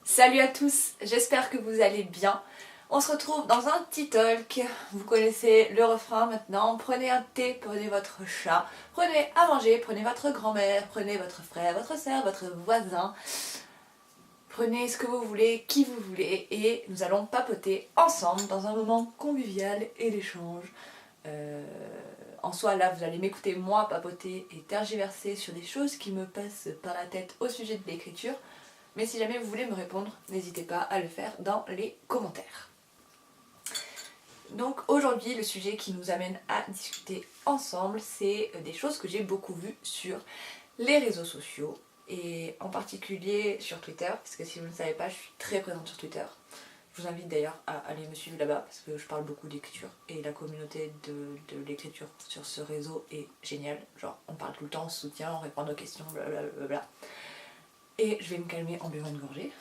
Salut à tous, j'espère que vous allez bien. On se retrouve dans un petit talk. Vous connaissez le refrain maintenant. Prenez un thé, prenez votre chat, prenez à manger, prenez votre grand-mère, prenez votre frère, votre soeur, votre voisin. Prenez ce que vous voulez, qui vous voulez, et nous allons papoter ensemble dans un moment convivial et d'échange. En soi, là, vous allez m'écouter moi papoter et tergiverser sur des choses qui me passent par la tête au sujet de l'écriture. Mais si jamais vous voulez me répondre, n'hésitez pas à le faire dans les commentaires. Donc aujourd'hui, le sujet qui nous amène à discuter ensemble, c'est des choses que j'ai beaucoup vues sur les réseaux sociaux, et en particulier sur Twitter, parce que si vous ne le savez pas, je suis très présente sur Twitter. Je vous invite d'ailleurs à aller me suivre là-bas, parce que je parle beaucoup d'écriture, et la communauté de l'écriture sur ce réseau est géniale. Genre, on parle tout le temps, on se soutient, on répond aux questions, blablabla. Et je vais me calmer en buvant une gorgée.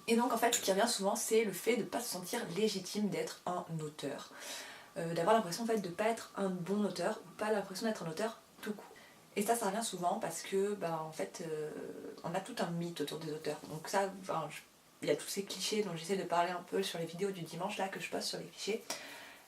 Et donc en fait, ce qui revient souvent, c'est le fait de ne pas se sentir légitime d'être un auteur. D'avoir l'impression en fait de ne pas être un bon auteur, ou pas l'impression d'être un auteur tout court. Et ça revient souvent parce que en fait, on a tout un mythe autour des auteurs. Donc ça, il y a tous ces clichés dont j'essaie de parler un peu sur les vidéos du dimanche là que je poste sur les clichés.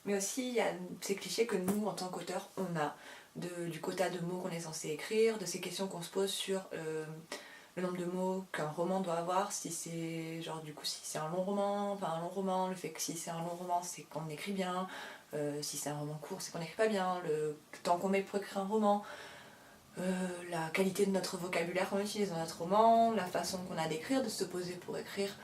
Mais aussi il y a ces clichés que nous en tant qu'auteurs on a, du quota de mots qu'on est censé écrire, de ces questions qu'on se pose sur le nombre de mots qu'un roman doit avoir, si c'est genre du coup si c'est un long roman, enfin un long roman, le fait que si c'est un long roman c'est qu'on écrit bien, si c'est un roman court c'est qu'on écrit pas bien, le temps qu'on met pour écrire un roman, la qualité de notre vocabulaire qu'on utilise dans notre roman, la façon qu'on a d'écrire, de se poser pour écrire,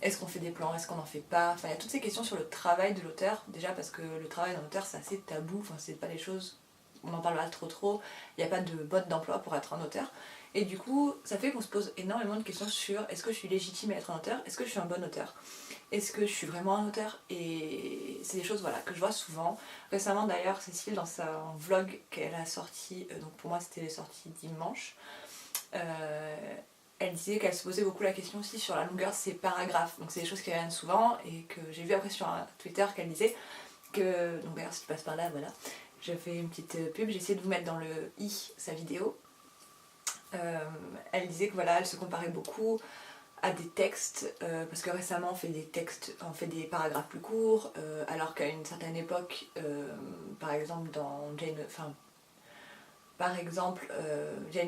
est-ce qu'on fait des plans, est-ce qu'on n'en fait pas, enfin il y a toutes ces questions sur le travail de l'auteur, déjà parce que le travail d'un auteur c'est assez tabou, enfin c'est pas des choses, on n'en parle pas trop, il n'y a pas de mode d'emploi pour être un auteur. Et du coup, ça fait qu'on se pose énormément de questions sur est-ce que je suis légitime à être un auteur, est-ce que je suis un bon auteur, est-ce que je suis vraiment un auteur. Et c'est des choses voilà, que je vois souvent. Récemment d'ailleurs, Cécile, dans son vlog qu'elle a sorti, donc pour moi c'était sorti dimanche, elle disait qu'elle se posait beaucoup la question aussi sur la longueur de ses paragraphes. Donc c'est des choses qui reviennent souvent et que j'ai vu après sur Twitter qu'elle disait que, donc d'ailleurs si tu passes par là, voilà, je fais une petite pub, j'ai essayé de vous mettre dans le i sa vidéo. Elle disait que voilà, elle se comparait beaucoup à des textes, parce que récemment on fait des textes, on fait des paragraphes plus courts, alors qu'à une certaine époque, par exemple dans Jane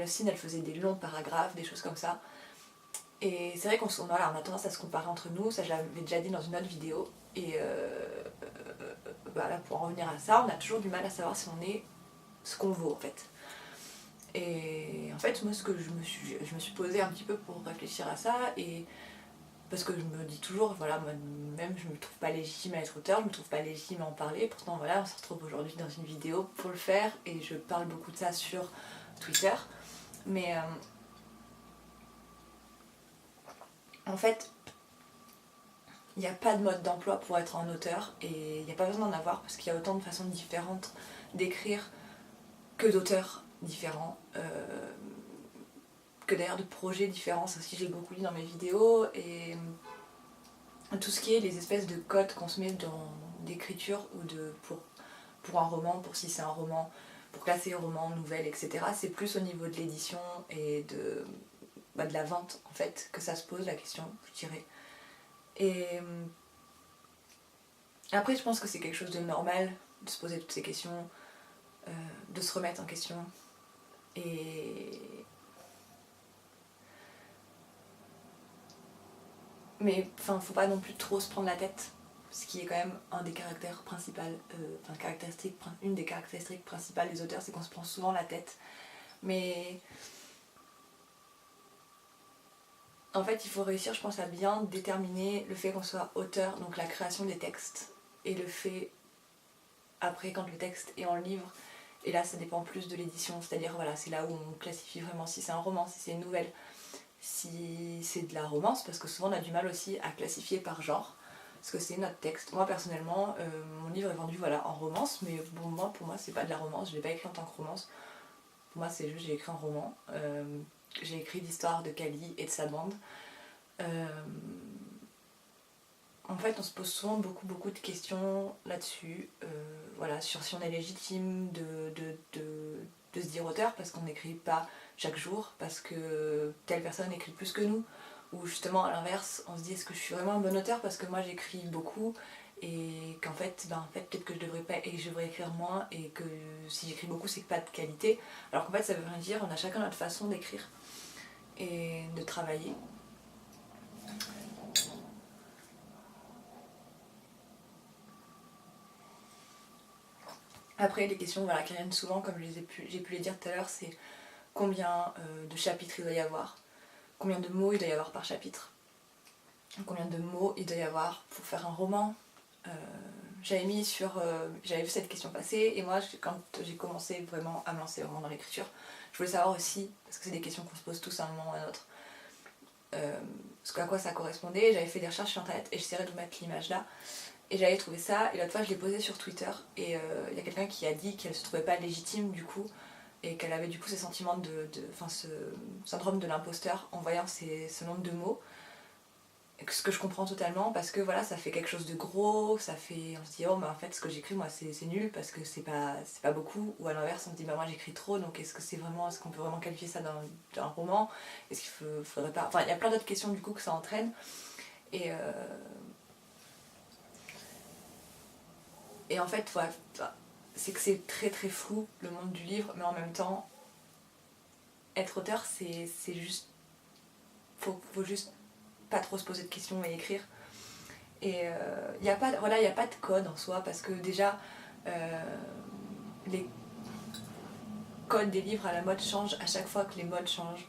Austen, elle faisait des longs paragraphes, des choses comme ça. Et c'est vrai on a tendance à se comparer entre nous, ça je l'avais déjà dit dans une autre vidéo, et voilà, pour en revenir à ça, on a toujours du mal à savoir si on est ce qu'on vaut en fait. Et en fait, moi, ce que je me suis posée un petit peu pour réfléchir à ça, et parce que je me dis toujours, voilà, moi-même, je me trouve pas légitime à être auteur, je me trouve pas légitime à en parler. Pourtant, voilà, on se retrouve aujourd'hui dans une vidéo pour le faire, et je parle beaucoup de ça sur Twitter. Mais en fait, il n'y a pas de mode d'emploi pour être un auteur, et il n'y a pas besoin d'en avoir, parce qu'il y a autant de façons différentes d'écrire que d'auteurs différents. Que d'ailleurs de projets différents, ça aussi j'ai beaucoup lu dans mes vidéos, et tout ce qui est les espèces de codes qu'on se met d'écriture ou pour un roman, pour si c'est un roman, pour classer roman, nouvelle, etc. C'est plus au niveau de l'édition et de la vente en fait que ça se pose la question, je dirais. Et après je pense que c'est quelque chose de normal de se poser toutes ces questions, de se remettre en question, et mais enfin faut pas non plus trop se prendre la tête, ce qui est quand même un des caractères principaux, une des caractéristiques principales des auteurs, c'est qu'on se prend souvent la tête. Mais en fait il faut réussir, je pense, à bien déterminer le fait qu'on soit auteur, donc la création des textes, et le fait après quand le texte est en livre, et là ça dépend plus de l'édition, c'est-à-dire voilà, c'est là où on classifie vraiment si c'est un roman, si c'est une nouvelle, si c'est de la romance, parce que souvent on a du mal aussi à classifier par genre, parce que c'est notre texte. Moi personnellement, mon livre est vendu voilà, en romance, mais bon, pour moi c'est pas de la romance, je l'ai pas écrit en tant que romance. Pour moi c'est juste j'ai écrit un roman. J'ai écrit l'histoire de Kali et de sa bande. En fait on se pose souvent beaucoup de questions là-dessus, voilà, sur si on est légitime de se dire auteur parce qu'on n'écrit pas chaque jour, parce que telle personne écrit plus que nous, ou justement à l'inverse, on se dit est-ce que je suis vraiment un bon auteur parce que moi j'écris beaucoup et qu'en fait, peut-être que je devrais pas et je devrais écrire moins et que si j'écris beaucoup c'est pas de qualité, alors qu'en fait ça veut rien dire, on a chacun notre façon d'écrire et de travailler. Après les questions voilà, qui reviennent souvent comme j'ai pu les dire tout à l'heure, c'est combien de chapitres il doit y avoir, combien de mots il doit y avoir par chapitre, combien de mots il doit y avoir pour faire un roman. J'avais vu cette question passer et moi quand j'ai commencé vraiment à me lancer vraiment dans l'écriture, je voulais savoir aussi, parce que c'est des questions qu'on se pose tous à un moment ou à un autre, à quoi ça correspondait. J'avais fait des recherches sur internet et j'essaierai de vous mettre l'image là. Et j'avais trouvé ça, et l'autre fois je l'ai posé sur Twitter, et il y a quelqu'un qui a dit qu'elle se trouvait pas légitime du coup, et qu'elle avait du coup ces sentiments ce syndrome de l'imposteur en voyant ce nombre de mots. Ce que je comprends totalement, parce que voilà, ça fait quelque chose de gros, on se dit oh mais en fait ce que j'écris moi c'est nul parce que c'est pas beaucoup, ou à l'inverse on se dit bah moi j'écris trop, donc est-ce qu'on peut vraiment qualifier ça d'un roman, est-ce qu'il faudrait pas, enfin il y a plein d'autres questions du coup que ça entraîne, et en fait voilà, c'est que c'est très très flou le monde du livre, mais en même temps être auteur c'est juste faut juste pas trop se poser de questions et écrire. Et il n'y a pas de code en soi, parce que déjà les codes des livres à la mode changent à chaque fois que les modes changent.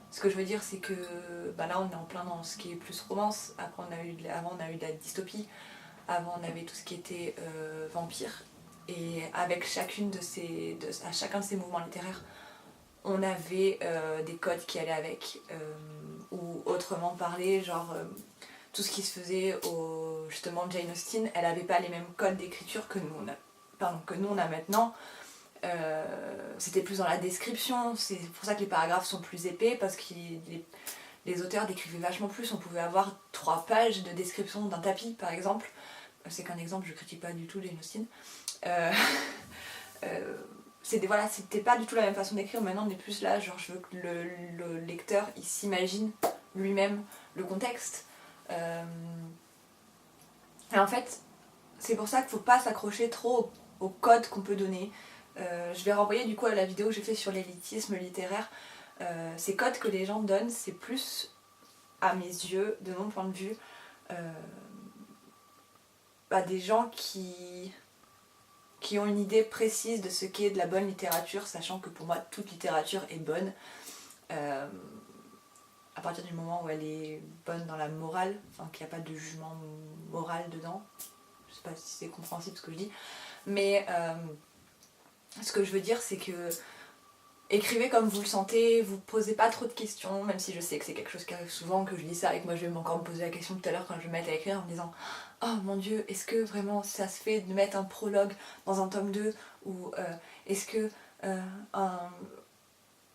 Ce que je veux dire, c'est que là on est en plein dans ce qui est plus romance. Après avant on a eu de la dystopie, avant on avait tout ce qui était vampire, et avec à chacun de ces mouvements littéraires on avait des codes qui allaient avec, ou autrement parlé, genre tout ce qui se faisait justement Jane Austen, elle n'avait pas les mêmes codes d'écriture que nous on a maintenant. C'était plus dans la description, c'est pour ça que les paragraphes sont plus épais, parce que les auteurs décrivaient vachement plus. On pouvait avoir 3 pages de description d'un tapis par exemple. C'est qu'un exemple, je critique pas du tout Jane Austen. C'était pas du tout la même façon d'écrire. Maintenant on est plus là, genre je veux que le lecteur il s'imagine lui-même le contexte. Et en fait c'est pour ça qu'il faut pas s'accrocher trop au code qu'on peut donner. Je vais renvoyer du coup à la vidéo que j'ai fait sur l'élitisme littéraire. Ces codes que les gens donnent, c'est plus, à mes yeux, de mon point de vue, des gens qui ont une idée précise de ce qu'est de la bonne littérature, sachant que pour moi toute littérature est bonne, à partir du moment où elle est bonne dans la morale, enfin qu'il n'y a pas de jugement moral dedans. Je sais pas si c'est compréhensible ce que je dis, mais ce que je veux dire c'est que écrivez comme vous le sentez, vous posez pas trop de questions, même si je sais que c'est quelque chose qui arrive souvent, que je dis ça et que moi je vais encore me poser la question tout à l'heure quand je vais me mettre à écrire en me disant oh mon dieu, est-ce que vraiment ça se fait de mettre un prologue dans un tome 2, ou est-ce que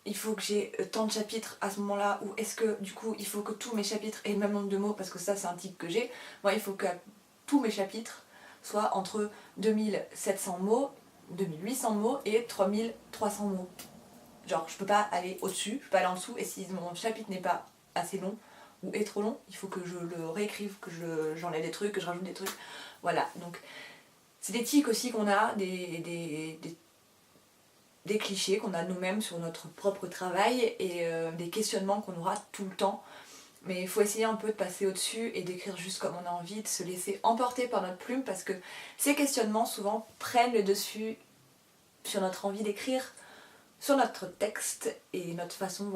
il faut que j'ai tant de chapitres à ce moment-là, ou est-ce que du coup il faut que tous mes chapitres aient le même nombre de mots, parce que ça c'est un tic que j'ai. Moi il faut que tous mes chapitres soient entre 2700 mots, 2800 mots et 3300 mots. Genre je peux pas aller au-dessus, je peux pas aller en dessous, et si mon chapitre n'est pas assez long ou est trop long, il faut que je le réécrive, que j'enlève des trucs, que je rajoute des trucs. Voilà, donc c'est des tics aussi qu'on a, des clichés qu'on a nous-mêmes sur notre propre travail, et des questionnements qu'on aura tout le temps. Mais il faut essayer un peu de passer au-dessus et d'écrire juste comme on a envie, de se laisser emporter par notre plume, parce que ces questionnements souvent prennent le dessus sur notre envie d'écrire, sur notre texte et notre façon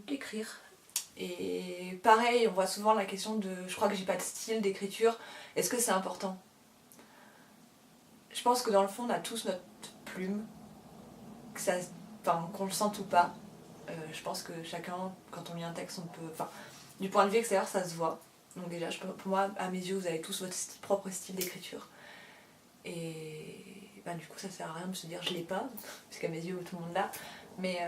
d'écrire. Et pareil, on voit souvent la question de je crois que j'ai pas de style d'écriture, est-ce que c'est important? Je pense que dans le fond on a tous notre plume, qu'on le sente ou pas. Je pense que chacun, quand on lit un texte, on peut. Enfin, du point de vue extérieur, ça se voit. Donc, déjà, pour moi, à mes yeux, vous avez tous votre propre style d'écriture. Et du coup, ça sert à rien de se dire je l'ai pas, parce qu'à mes yeux, tout le monde l'a. Mais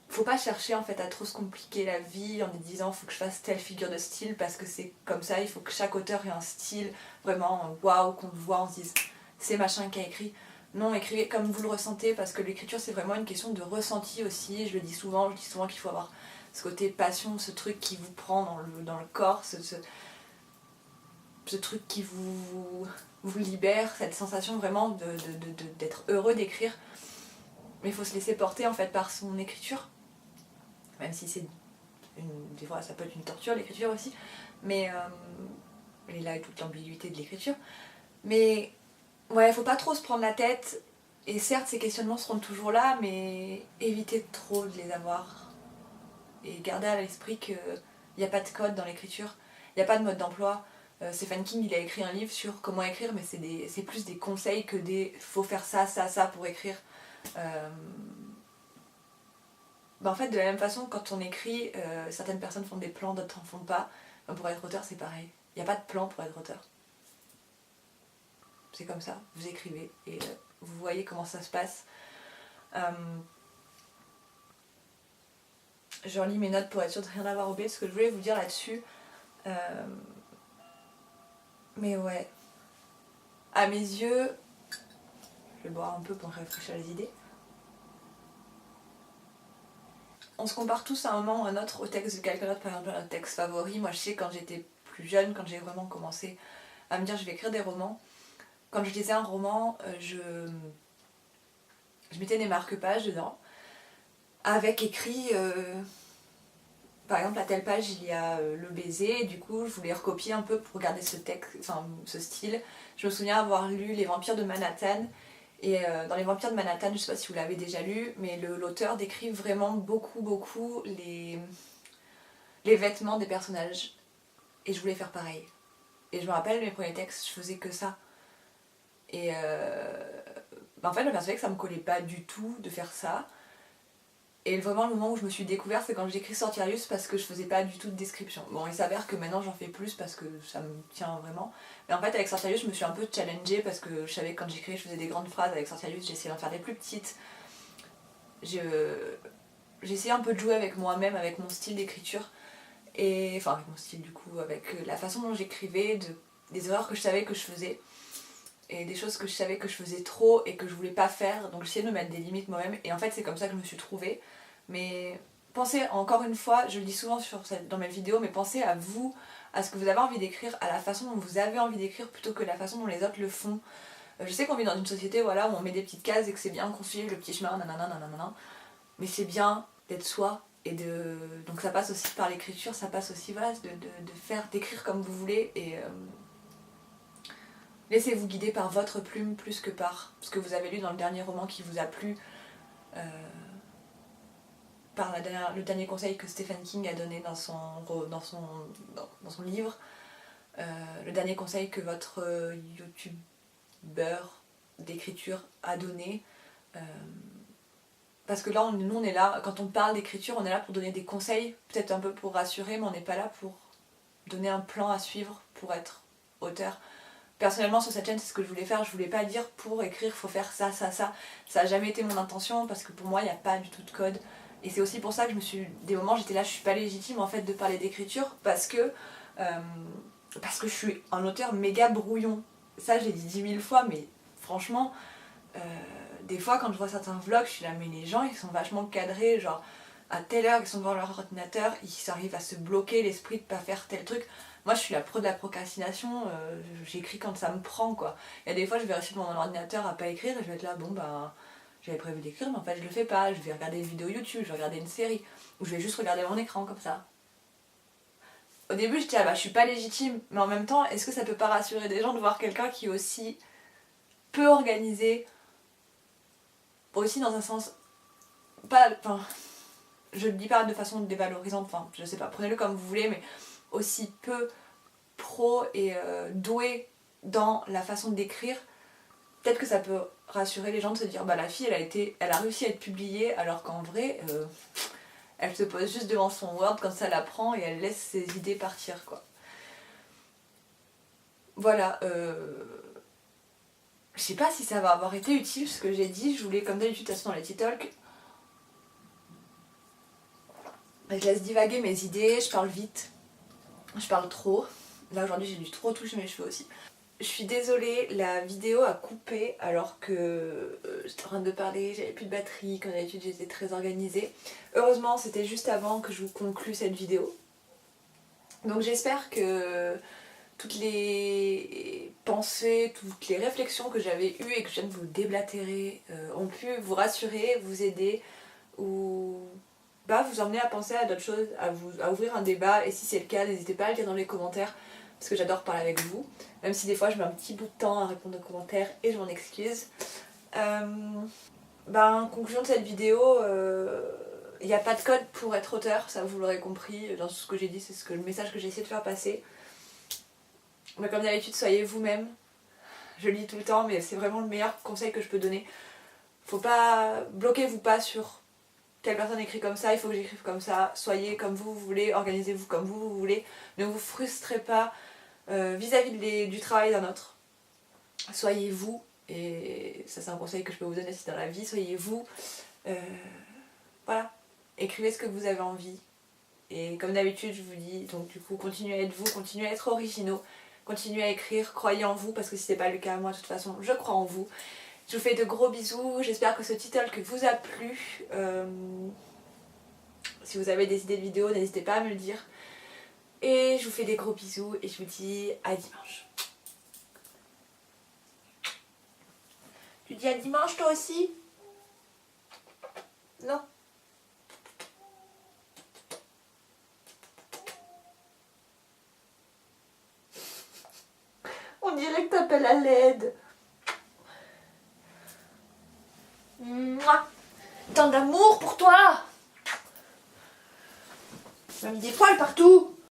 faut pas chercher en fait à trop se compliquer la vie en disant faut que je fasse telle figure de style parce que c'est comme ça. Il faut que chaque auteur ait un style vraiment waouh, qu'on le voit, on se dise c'est machin qui a écrit. Non, écrivez comme vous le ressentez, parce que l'écriture c'est vraiment une question de ressenti aussi. Je dis souvent qu'il faut avoir ce côté passion, ce truc qui vous prend dans le corps, ce truc qui vous libère, cette sensation vraiment d'être heureux d'écrire. Mais il faut se laisser porter en fait par son écriture, même si des fois ça peut être une torture l'écriture aussi, mais et là est toute l'ambiguïté de l'écriture. Mais ouais, faut pas trop se prendre la tête, et certes ces questionnements seront toujours là, mais évitez trop de les avoir. Et gardez à l'esprit qu'il n'y a pas de code dans l'écriture, il n'y a pas de mode d'emploi. Stephen King il a écrit un livre sur comment écrire, mais c'est plus des conseils que des faut faire ça, ça, ça pour écrire. En fait, de la même façon, quand on écrit, certaines personnes font des plans, d'autres en font pas. Pour être auteur, c'est pareil. Il n'y a pas de plan pour être auteur. C'est comme ça, vous écrivez et vous voyez comment ça se passe. Je relis mes notes pour être sûre de rien avoir oublié, ce que je voulais vous dire là-dessus. Mais ouais, à mes yeux, je vais boire un peu pour réfléchir les idées. On se compare tous à un moment ou à un autre au texte de quelqu'un d'autre, par exemple un texte favori. Moi je sais quand j'étais plus jeune, quand j'ai vraiment commencé à me dire je vais écrire des romans, quand je lisais un roman, je mettais des marque-pages dedans, avec écrit par exemple à telle page il y a le baiser, et du coup je voulais recopier un peu pour garder ce texte, enfin ce style. Je me souviens avoir lu Les Vampires de Manhattan, et dans Les Vampires de Manhattan, je sais pas si vous l'avez déjà lu, mais l'auteur décrit vraiment beaucoup les vêtements des personnages, et je voulais faire pareil. Et je me rappelle mes premiers textes, je faisais que ça. Et en fait je me persuadais que ça me collait pas du tout de faire ça. Et vraiment le moment où je me suis découverte, c'est quand j'ai écrit Sortirius, parce que je faisais pas du tout de description. Bon, il s'avère que maintenant j'en fais plus parce que ça me tient vraiment. Mais en fait avec Sortirius je me suis un peu challengée, parce que je savais que quand j'écrivais je faisais des grandes phrases. Avec Sortirius j'ai essayé d'en faire des plus petites. J'ai essayé un peu de jouer avec moi-même, avec mon style d'écriture. Et enfin avec mon style du coup, avec la façon dont j'écrivais, des erreurs que je savais que je faisais. Et des choses que je savais que je faisais trop et que je voulais pas faire, donc j'essayais de me mettre des limites moi-même, et en fait c'est comme ça que je me suis trouvée. Mais pensez, encore une fois, je le dis souvent dans mes vidéos, mais pensez à vous, à ce que vous avez envie d'écrire, à la façon dont vous avez envie d'écrire plutôt que la façon dont les autres le font. Je sais qu'on vit dans une société voilà, où on met des petites cases et que c'est bien qu'on suive le petit chemin, nanana, mais c'est bien d'être soi. Donc ça passe aussi par l'écriture, ça passe aussi voilà, d'écrire comme vous voulez, et laissez-vous guider par votre plume plus que par ce que vous avez lu dans le dernier roman qui vous a plu, par le dernier conseil que Stephen King a donné dans son livre, le dernier conseil que votre youtubeur d'écriture a donné. Parce que là, nous on est là, quand on parle d'écriture, on est là pour donner des conseils, peut-être un peu pour rassurer, mais on n'est pas là pour donner un plan à suivre pour être auteur. Personnellement sur cette chaîne c'est ce que je voulais faire, je voulais pas dire pour écrire il faut faire ça, ça, ça. Ça a jamais été mon intention, parce que pour moi il n'y a pas du tout de code. Et c'est aussi pour ça que des moments j'étais là, je suis pas légitime en fait de parler d'écriture, parce que je suis un auteur méga brouillon. Ça je l'ai dit 10 000 fois, mais franchement, des fois quand je vois certains vlogs, je suis là mais les gens ils sont vachement cadrés, genre à telle heure ils sont devant leur ordinateur, ils arrivent à se bloquer l'esprit de pas faire tel truc. Moi je suis la pro de la procrastination, j'écris quand ça me prend quoi. Il y a des fois je vais rester devant mon ordinateur à pas écrire et je vais être là, bon bah j'avais prévu d'écrire mais en fait je le fais pas, je vais regarder une vidéo YouTube, je vais regarder une série, ou je vais juste regarder mon écran comme ça. Au début je dis ah bah je suis pas légitime, mais en même temps est-ce que ça peut pas rassurer des gens de voir quelqu'un qui est aussi peu organisé, aussi dans un sens, pas, enfin je le dis pas de façon dévalorisante, enfin je sais pas, prenez-le comme vous voulez, mais aussi peu pro et doué dans la façon d'écrire, peut-être que ça peut rassurer les gens de se dire bah la fille elle a réussi à être publiée, alors qu'en vrai elle se pose juste devant son Word quand ça la prend et elle laisse ses idées partir quoi. Voilà, je sais pas si ça va avoir été utile ce que j'ai dit, je voulais comme d'habitude de toute façon dans les T-Talk. Je laisse divaguer mes idées, je parle vite, je parle trop. Là aujourd'hui j'ai dû trop toucher mes cheveux aussi. Je suis désolée, la vidéo a coupé alors que j'étais en train de parler, j'avais plus de batterie, comme d'habitude j'étais très organisée. Heureusement c'était juste avant que je vous conclue cette vidéo. Donc j'espère que toutes les pensées, toutes les réflexions que j'avais eues et que je viens de vous déblatérer ont pu vous rassurer, vous aider ou vous emmener à penser à d'autres choses, à ouvrir un débat, et si c'est le cas n'hésitez pas à le dire dans les commentaires parce que j'adore parler avec vous, même si des fois je mets un petit bout de temps à répondre aux commentaires et je m'en excuse. Conclusion de cette vidéo, il n'y a pas de code pour être auteur, ça vous l'aurez compris dans tout ce que j'ai dit, c'est le message que j'ai essayé de faire passer. Mais comme d'habitude, soyez vous-même. Je le dis tout le temps, mais c'est vraiment le meilleur conseil que je peux donner. Faut pas, bloquez-vous pas sur telle personne écrit comme ça, il faut que j'écrive comme ça. Soyez comme vous voulez, organisez-vous comme vous voulez. Ne vous frustrez pas vis-à-vis du travail d'un autre. Soyez vous, et ça c'est un conseil que je peux vous donner aussi dans la vie, soyez vous. Voilà, écrivez ce que vous avez envie. Et comme d'habitude, je vous dis, donc du coup, continuez à être vous, continuez à être originaux. Continuez à écrire, croyez en vous, parce que si c'est pas le cas, moi de toute façon, je crois en vous. Je vous fais de gros bisous, j'espère que ce petit talk vous a plu. Si vous avez des idées de vidéos, n'hésitez pas à me le dire. Et je vous fais des gros bisous et je vous dis à dimanche. Tu dis à dimanche toi aussi? Non? On dirait que t'appelles à l'aide. Mouah. Tant d'amour pour toi. Tu m'as mis des poils partout.